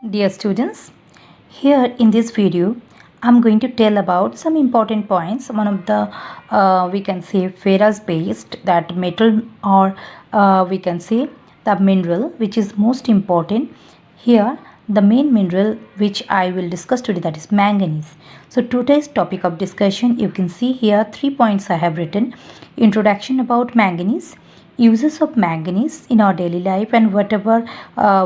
Dear students, here in this video, I'm going to tell about some important points. One of the we can say ferrous based that metal or we can say the mineral which is most important here. The main mineral which I will discuss today, that is manganese. So today's topic of discussion, you can see here 3 points I have written. Introduction about manganese, uses of manganese in our daily life and whatever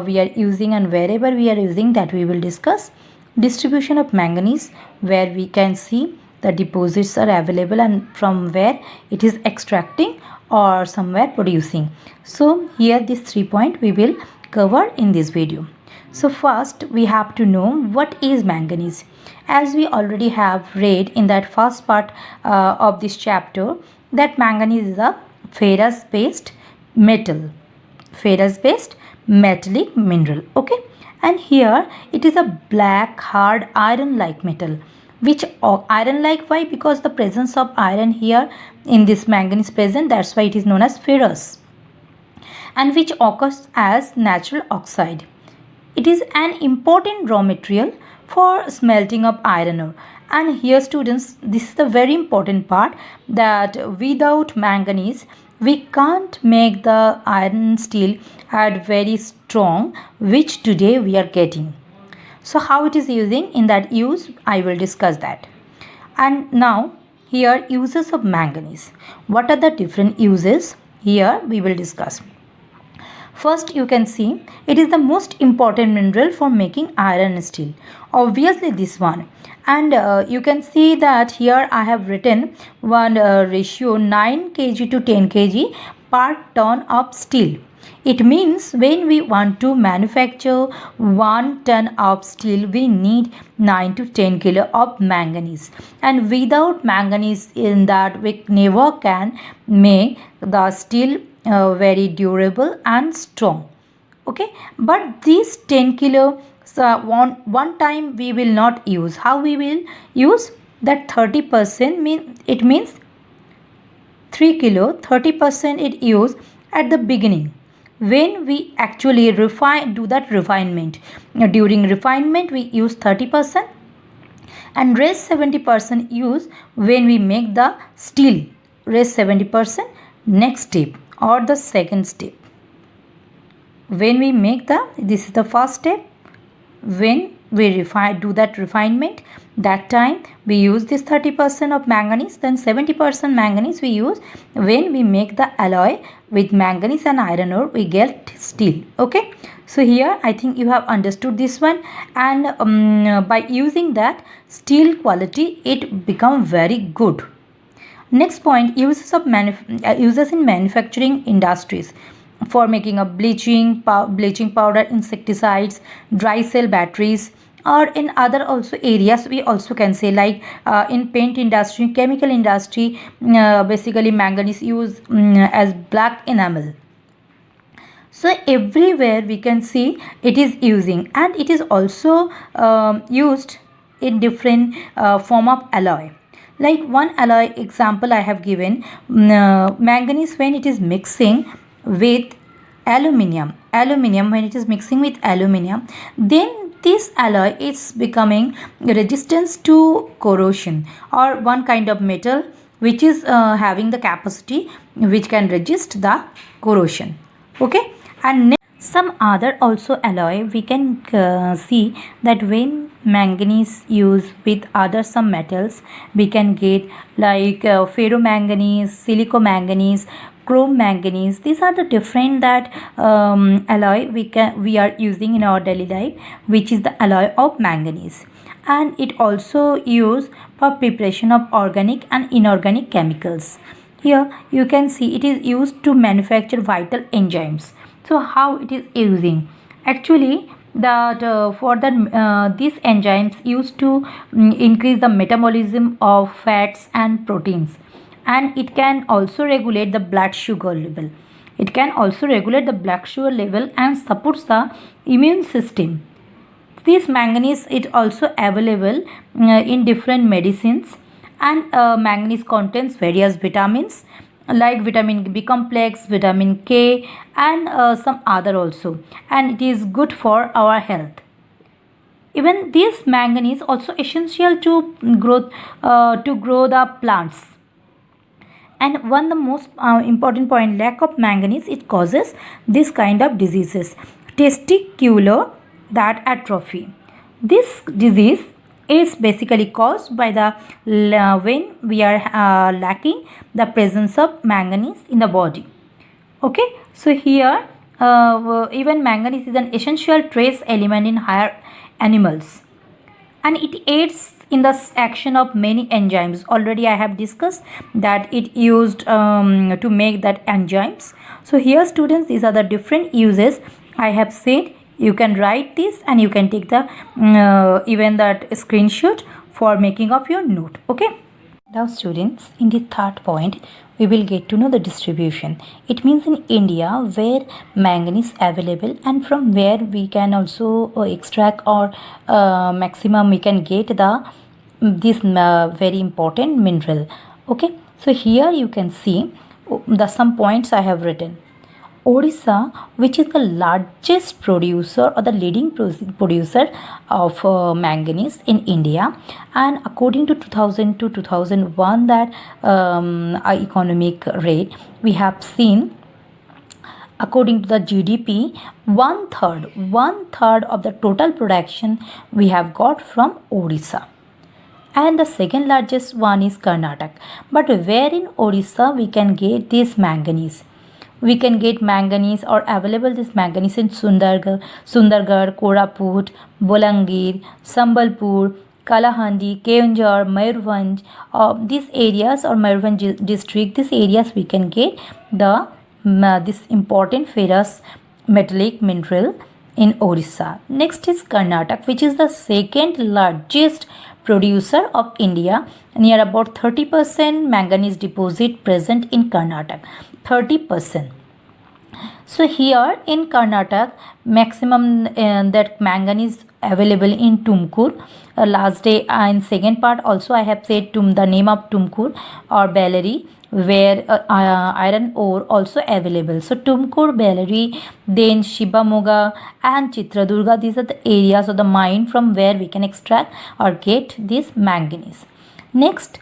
we are using and wherever we are using, that we will discuss. Distribution of manganese, where we can see the deposits are available and from where it is extracting or somewhere producing. So here these 3 points we will cover in this video. So first we have to know what is manganese. As we already have read in that first part of this chapter, that manganese is a ferrous based metal, ferrous based metallic mineral. Okay, and here it is a black hard iron like metal, which iron like, why? Because the presence of iron here in this manganese present, that's why it is known as ferrous, and which occurs as natural oxide. It is an important raw material for smelting of iron ore. And here students, this is the very important part, that without manganese we can't make the iron steel at very strong, which today we are getting. So how it is using, in that use I will discuss that. And now here uses of manganese. What are the different uses? Here we will discuss. First, you can see it is the most important mineral for making iron and steel. Obviously this one. And you can see that here I have written one ratio 9 kg to 10 kg per ton of steel. It means when we want to manufacture 1 ton of steel, we need 9 to 10 kilo of manganese. And without manganese in that, we never can make the steel very durable and strong. Okay, but this 10 kilo one time we will not use. How we will use? That 30% it means 3 kilo, 30% it use at the beginning, when we actually do that refinement. During refinement we use 30%, and rest 70% use when we make the steel. Rest 70% next step or the second step. When we make this is the first step, when we do that refinement, that time we use this 30% of manganese, then 70% manganese we use when we make the alloy with manganese and iron ore, we get steel. Okay, so here I think you have understood this one, and by using that, steel quality it become very good. Next point, uses in manufacturing industries for making of bleaching powder, insecticides, dry cell batteries, or in other also areas we also can say, like in paint industry, chemical industry, basically manganese used as black enamel. So everywhere we can see it is using, and it is also used in different form of alloy. Like one alloy example I have given, manganese when it is mixing with aluminium, when it is mixing with aluminium, then this alloy is becoming resistant to corrosion, or one kind of metal which is having the capacity which can resist the corrosion. Okay, and some other also alloy we can see that when manganese used with other some metals, we can get like ferromanganese, silicomanganese, chrome manganese. These are the different that alloy we are using in our daily life, which is the alloy of manganese. And it also used for preparation of organic and inorganic chemicals. Here you can see it is used to manufacture vital enzymes. So how it is using? Actually, that for the these enzymes used to increase the metabolism of fats and proteins, and it can also regulate the blood sugar level. It can also regulate the blood sugar level and supports the immune system. This manganese is also available in different medicines, and manganese contains various vitamins like vitamin B complex, vitamin K, and some other also, and it is good for our health. Even this manganese also essential to grow the plants. And one the most important point, lack of manganese, it causes this kind of diseases, testicular that atrophy. This disease is basically caused by the when we are lacking the presence of manganese in the body. Okay, so here even manganese is an essential trace element in higher animals, and it aids in the action of many enzymes. Already I have discussed that it used to make that enzymes. So here students, these are the different uses I have said. You can write this and you can take the even that screenshot for making of your note. Okay, now students, in the third point we will get to know the distribution. It means in India where manganese available and from where we can also extract or maximum we can get the this very important mineral. Okay, so here you can see the some points I have written. Odisha, which is the largest producer or the leading producer of manganese in India, and according to 2000 to 2001 that economic rate, we have seen according to the GDP, one third of the total production we have got from Odisha. And the second largest one is Karnataka. But where in Odisha we can get this manganese? We can get manganese or available this manganese in Sundargarh, Koraput, Bolangir, Sambalpur, Kalahandi, Keonjhar, Mayurbhanj. These areas or Mayurbhanj district, these areas we can get the this important ferrous metallic mineral in Odisha. Next is Karnataka, which is the second largest producer of India. Near about 30% manganese deposit present in Karnataka. 30%. So here in Karnataka, maximum that manganese available in Tumkur. Last day in second part also I have said the name of Tumkur or Bellary, where iron ore also available. So Tumkur, Bellary, then Shivamoga and Chitradurga, these are the areas of the mine from where we can extract or get this manganese. Next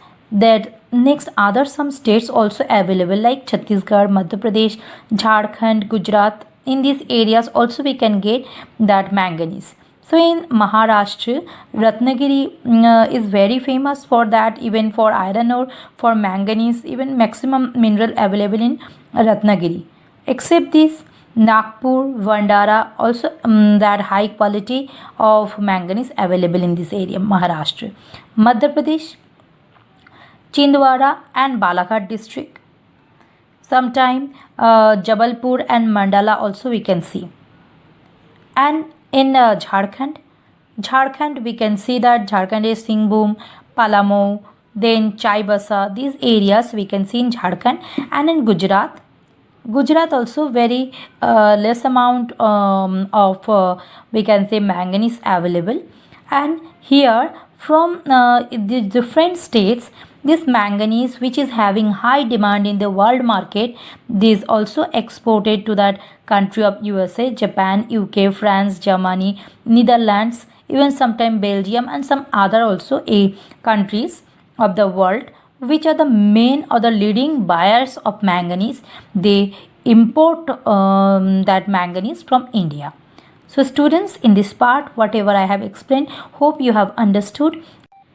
other some states also available like Chhattisgarh, Madhya Pradesh, Jharkhand, Gujarat. In these areas also we can get that manganese. So in Maharashtra, Ratnagiri is very famous for that, even for iron ore, for manganese, even maximum mineral available in Ratnagiri. Except this, Nagpur, Vandara, also that high quality of manganese available in this area, Maharashtra. Madhya Pradesh, Chindwara and Balaghat district. Sometime Jabalpur and Mandala also we can see. And in Jharkhand we can see that Jharkhand is Singhbhum, Palamu, then Chaibasa. These areas we can see in Jharkhand. And in Gujarat also very less amount of we can say manganese available. And here from the different states, this manganese which is having high demand in the world market, this also exported to that country of USA, Japan, UK, France, Germany, Netherlands, even sometime Belgium and some other also countries of the world, which are the main or the leading buyers of manganese. They import that manganese from India. So students, in this part whatever I have explained, hope you have understood.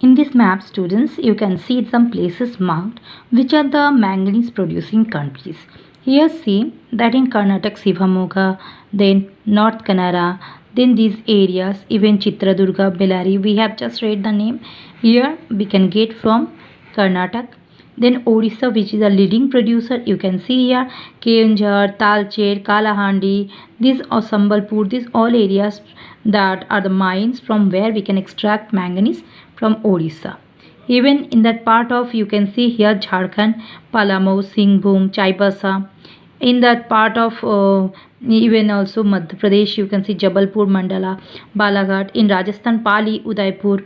In this map students, you can see some places marked which are the manganese producing countries. Here see that in Karnataka Shivamoga, then North Kannada, then these areas, even Chitradurga, Bellary, we have just read the name. Here we can get from Karnataka. Then Odisha, which is a leading producer, you can see here Keonjhar, Talcher, Kalahandi, these are Sambalpur, these all areas that are the mines from where we can extract manganese from Odisha. Even in that part of, you can see here Jharkhand, Palamu, Singhbhum, Chaibasa. In that part of even also Madhya Pradesh, you can see Jabalpur, Mandala, Balaghat. In Rajasthan, Pali, Udaipur,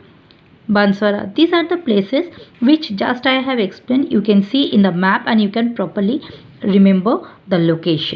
Banswara. These are the places which just I have explained. You can see in the map and you can properly remember the location.